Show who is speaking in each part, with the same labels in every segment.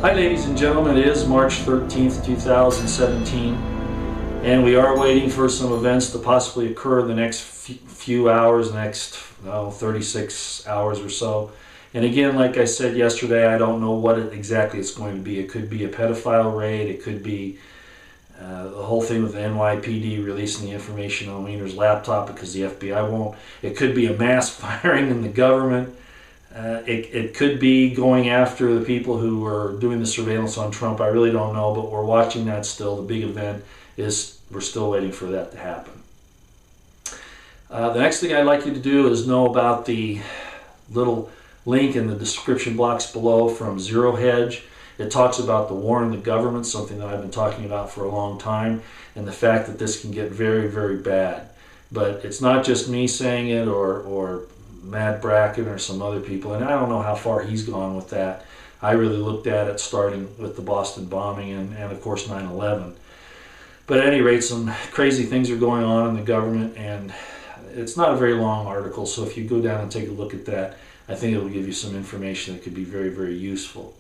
Speaker 1: Hi ladies and gentlemen, it is March 13th, 2017, and we are waiting for some events to possibly occur in the next few hours, next 36 hours or so. And again, like I said yesterday, I don't know what exactly it's going to be. It could be a pedophile raid, it could be the whole thing with the NYPD releasing the information on Wiener's laptop because the FBI won't. It could be a mass firing in the government. It could be going after the people who are doing the surveillance on Trump. I really don't know, but we're watching that still. The big event is, we're still waiting for that to happen. The next thing I'd like you to do is know about the little link in the description box below from Zero Hedge. It talks about the war in the government, something that I've been talking about for a long time, and the fact that this can get very, very bad. But it's not just me saying it or Matt Bracken or some other people, and I don't know how far he's gone with that. I really looked at it starting with the Boston bombing and of course 9/11. But at any rate, some crazy things are going on in the government, and it's not a very long article, so if you go down and take a look at that, I think it'll give you some information that could be very, very useful.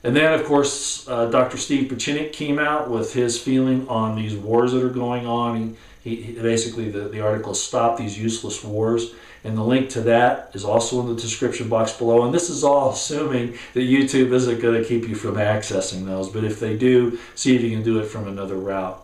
Speaker 1: And then, of course, Dr. Steve Pieczenik came out with his feeling on these wars that are going on. He basically, the article, Stop These Useless Wars. And the link to that is also in the description box below. And this is all assuming that YouTube isn't going to keep you from accessing those. But if they do, see if you can do it from another route.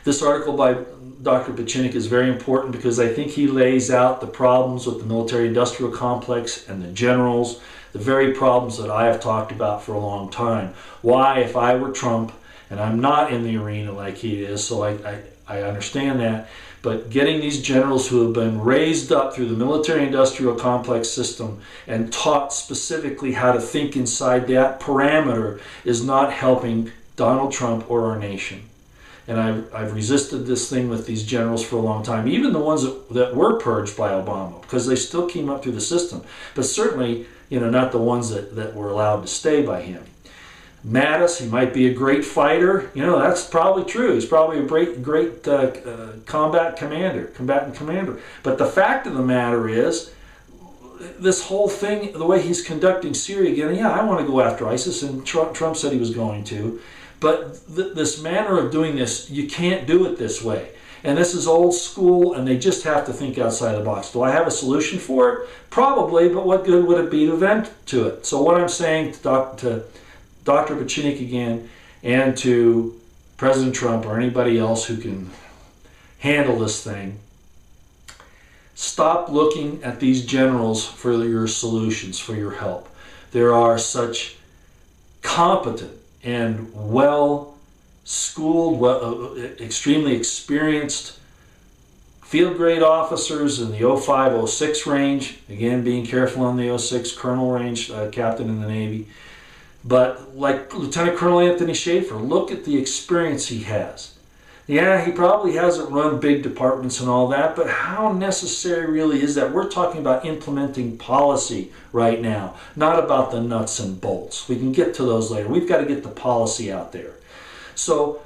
Speaker 1: This article by Dr. Pieczenik is very important because I think he lays out the problems with the military-industrial complex and the generals, the very problems that I have talked about for a long time. Why, if I were Trump, and I'm not in the arena like he is, so I understand that, but getting these generals who have been raised up through the military-industrial complex system and taught specifically how to think inside that parameter is not helping Donald Trump or our nation. And I've resisted this thing with these generals for a long time, even the ones that were purged by Obama, because they still came up through the system. But certainly, not the ones that were allowed to stay by him. Mattis, he might be a great fighter. That's probably true. He's probably a great combatant commander. But the fact of the matter is, this whole thing, the way he's conducting Syria again, yeah, I want to go after ISIS, and Trump said he was going to. But this manner of doing this, you can't do it this way. And this is old school, and they just have to think outside the box. Do I have a solution for it? Probably, but what good would it be to vent to it? So what I'm saying to Dr. Pieczenik again, and to President Trump or anybody else who can handle this thing, stop looking at these generals for your solutions, for your help. There are such competent and well-schooled, extremely experienced field-grade officers in the 05, 06 range. Again, being careful on the 06 colonel range, captain in the Navy. But like Lieutenant Colonel Anthony Schaefer, look at the experience he has. Yeah, he probably hasn't run big departments and all that, but how necessary really is that? We're talking about implementing policy right now, not about the nuts and bolts. We can get to those later. We've got to get the policy out there. So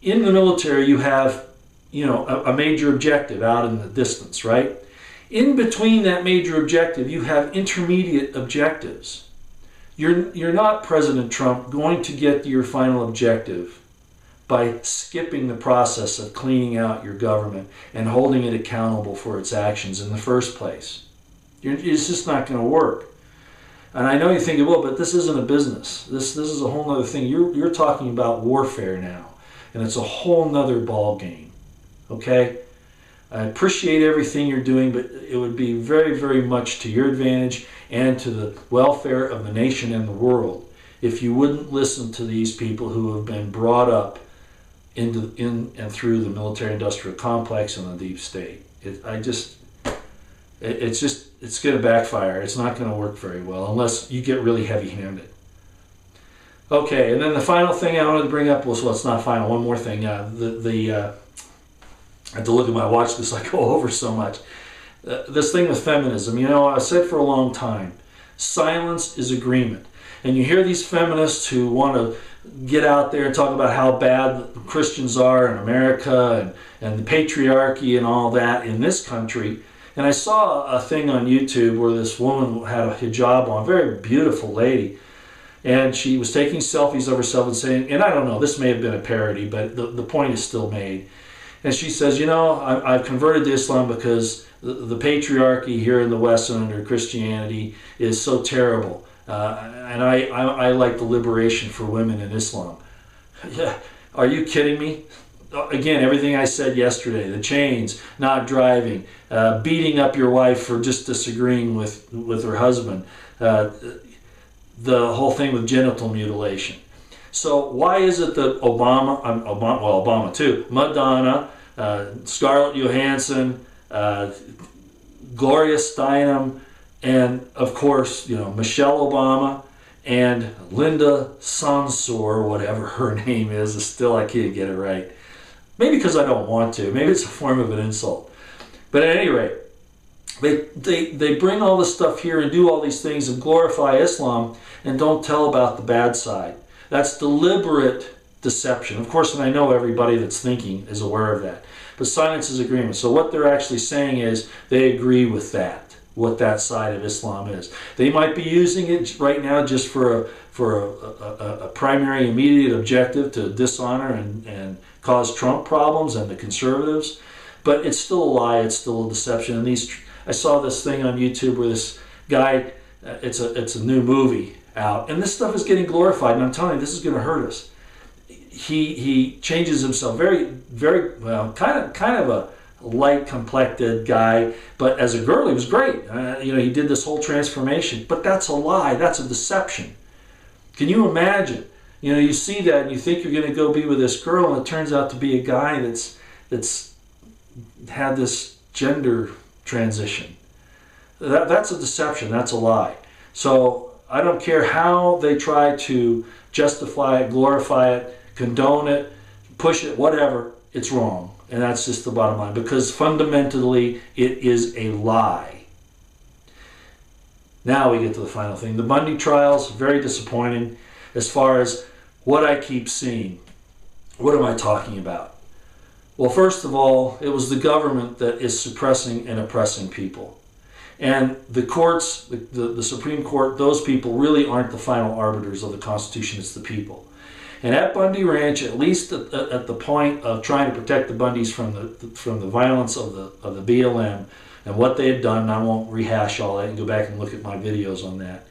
Speaker 1: in the military, you have, a major objective out in the distance, right? In between that major objective, you have intermediate objectives. You're not, President Trump, going to get to your final objective by skipping the process of cleaning out your government and holding it accountable for its actions in the first place. It's just not going to work. And I know you think, well, but this isn't a business. This is a whole other thing. You're talking about warfare now, and it's a whole nother ball game. Okay? I appreciate everything you're doing, but it would be very, very much to your advantage and to the welfare of the nation and the world if you wouldn't listen to these people who have been brought up in and through the military-industrial complex and the deep state. It's going to backfire. It's not going to work very well unless you get really heavy-handed. Okay, and then the final thing I wanted to bring up was, well, it's not final. One more thing. I had to look at my watch because I go over so much. This thing with feminism, I've said for a long time, silence is agreement. And you hear these feminists who want to get out there and talk about how bad Christians are in America and the patriarchy and all that in this country. And I saw a thing on YouTube where this woman had a hijab on, a very beautiful lady, And she was taking selfies of herself and saying, and I don't know, this may have been a parody, but the point is still made. And she says, you know, I've converted to Islam because the patriarchy here in the West and under Christianity is so terrible. And I like the liberation for women in Islam. Yeah, are you kidding me? Again, everything I said yesterday, the chains, not driving, beating up your wife for just disagreeing with her husband, the whole thing with genital mutilation. So why is it that Obama too, Madonna, Scarlett Johansson, Gloria Steinem, and of course, you know, Michelle Obama and Linda Sonsor, whatever her name is, still I can't get it right. Maybe because I don't want to. Maybe it's a form of an insult. But at any rate, they bring all this stuff here and do all these things and glorify Islam and don't tell about the bad side. That's deliberate deception. Of course, and I know everybody that's thinking is aware of that. But silence is agreement. So what they're actually saying is they agree with that, what that side of Islam is. They might be using it right now just for a primary immediate objective to dishonor and cause Trump problems and the conservatives. But it's still a lie. It's still a deception. And I saw this thing on YouTube where this guy, it's a new movie out, and this stuff is getting glorified. And I'm telling you, this is going to hurt us. He changes himself very well, kind of a light complected guy, but as a girl he was great. You know, he did this whole transformation, but that's a lie. That's a deception. Can you imagine? You know, you see that and you think you're going to go be with this girl, and it turns out to be a guy that's had this gender transition. That's a deception. That's a lie. So I don't care how they try to justify it, glorify it, condone it, push it, whatever, it's wrong. And that's just the bottom line, because fundamentally it is a lie. Now we get to the final thing. The Bundy trials, very disappointing as far as what I keep seeing. What am I talking about? Well, first of all, it was the government that is suppressing and oppressing people. And the courts, the Supreme Court, those people really aren't the final arbiters of the Constitution, it's the people. And at Bundy Ranch, at least at the point of trying to protect the Bundys from the violence of the BLM and what they had done, and I won't rehash all that, and go back and look at my videos on that,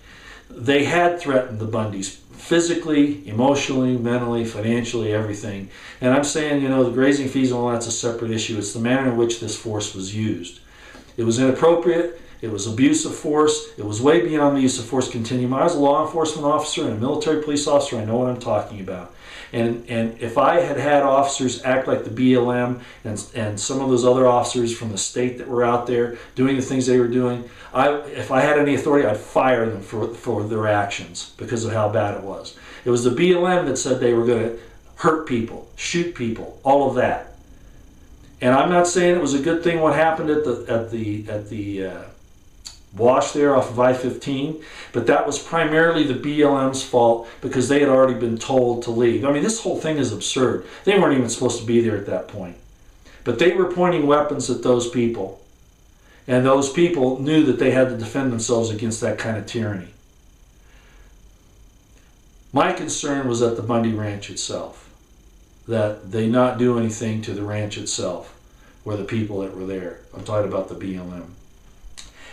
Speaker 1: they had threatened the Bundys physically, emotionally, mentally, financially, everything. And I'm saying, you know, the grazing fees and all that's a separate issue. It's the manner in which this force was used. It was inappropriate. It was abuse of force. It was way beyond the use of force continuum. I was a law enforcement officer and a military police officer. I know what I'm talking about. And if I had officers act like the BLM and some of those other officers from the state that were out there doing the things they were doing, if I had any authority, I'd fire them for their actions because of how bad it was. It was the BLM that said they were going to hurt people, shoot people, all of that. And I'm not saying it was a good thing what happened at the wash there off of I-15, but that was primarily the BLM's fault because they had already been told to leave. I mean, this whole thing is absurd. They weren't even supposed to be there at that point. But they were pointing weapons at those people, and those people knew that they had to defend themselves against that kind of tyranny. My concern was at the Bundy Ranch itself, that they not do anything to the ranch itself, or the people that were there. I'm talking about the BLM.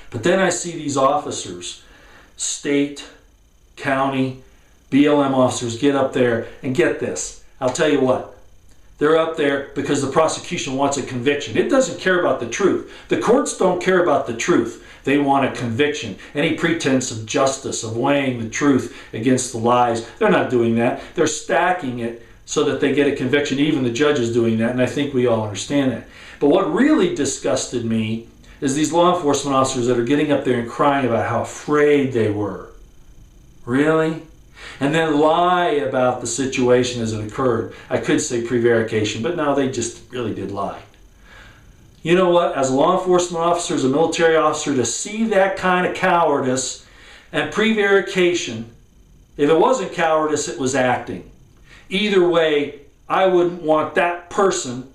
Speaker 1: But then I see these officers, state, county, BLM officers get up there and get this. I'll tell you what, they're up there because the prosecution wants a conviction. It doesn't care about the truth. The courts don't care about the truth. They want a conviction. Any pretense of justice, of weighing the truth against the lies, they're not doing that. They're stacking it so that they get a conviction. Even the judge is doing that, and I think we all understand that. But what really disgusted me is these law enforcement officers that are getting up there and crying about how afraid they were. Really? And then lie about the situation as it occurred. I could say prevarication, but no, they just really did lie. You know what? As a law enforcement officer, as a military officer, to see that kind of cowardice and prevarication, if it wasn't cowardice, it was acting. Either way, I wouldn't want that person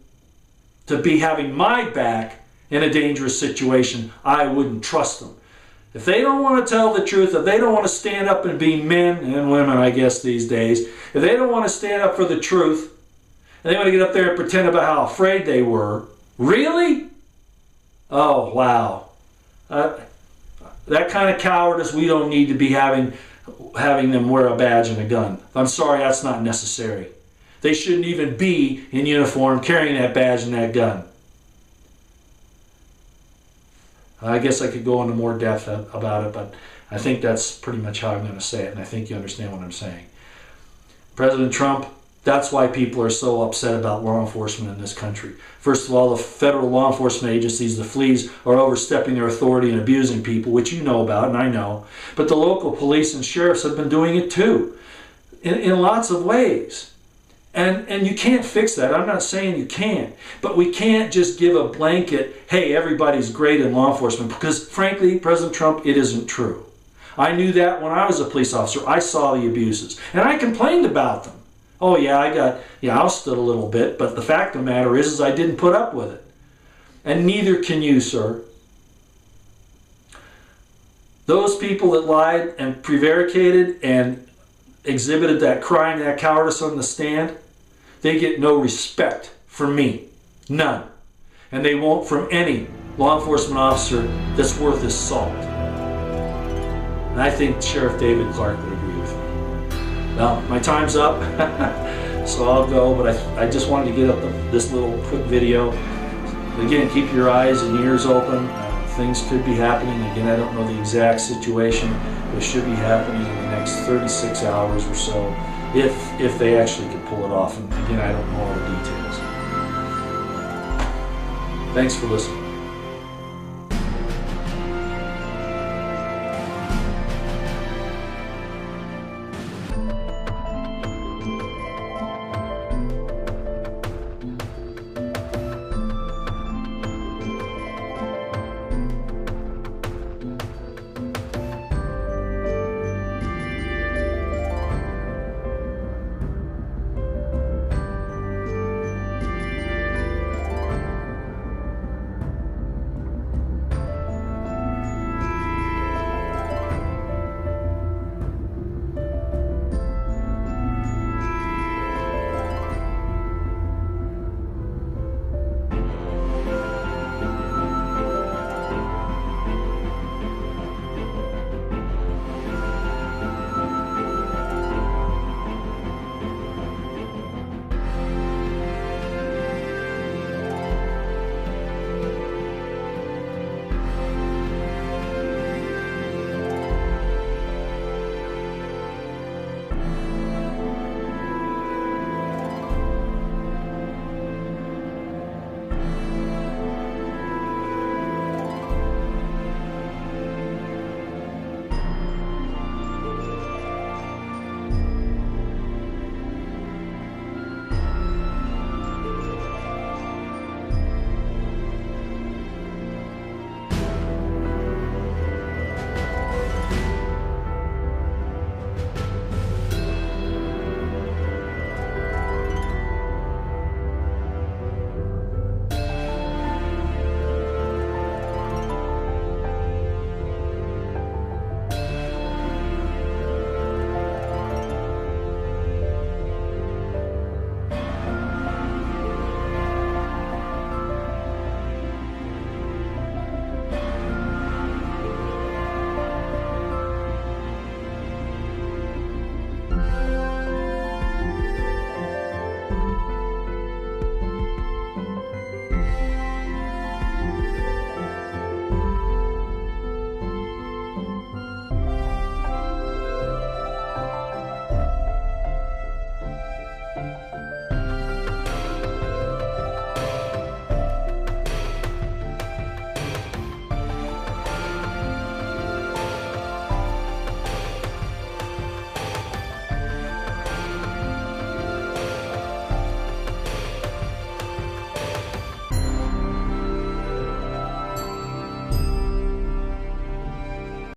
Speaker 1: to be having my back in a dangerous situation. I wouldn't trust them. If they don't want to tell the truth, if they don't want to stand up and be men and women, I guess these days, if they don't want to stand up for the truth, and they want to get up there and pretend about how afraid they were, really? Oh, wow. That kind of cowardice, we don't need to be having them wear a badge and a gun. I'm sorry, that's not necessary. They shouldn't even be in uniform carrying that badge and that gun. I guess I could go into more depth about it, but I think that's pretty much how I'm going to say it, and I think you understand what I'm saying. President Trump, that's why people are so upset about law enforcement in this country. First of all, the federal law enforcement agencies, the fleas, are overstepping their authority and abusing people, which you know about, and I know. But the local police and sheriffs have been doing it too, in lots of ways. And you can't fix that. I'm not saying you can't. But we can't just give a blanket, hey, everybody's great in law enforcement, because frankly, President Trump, it isn't true. I knew that when I was a police officer. I saw the abuses, and I complained about them. Oh yeah, I got ousted a little bit, but the fact of the matter is I didn't put up with it. And neither can you, sir. Those people that lied and prevaricated and exhibited that crime, that cowardice on the stand, they get no respect from me. None. And they won't from any law enforcement officer that's worth his salt. And I think Sheriff David Clark would agree with me. Well, my time's up, so I'll go, but I just wanted to get up this little quick video. Again, keep your eyes and ears open. Things could be happening. Again, I don't know the exact situation, but it should be happening in the next 36 hours or so, if they actually could pull it off. And again, I don't know all the details. Thanks for listening.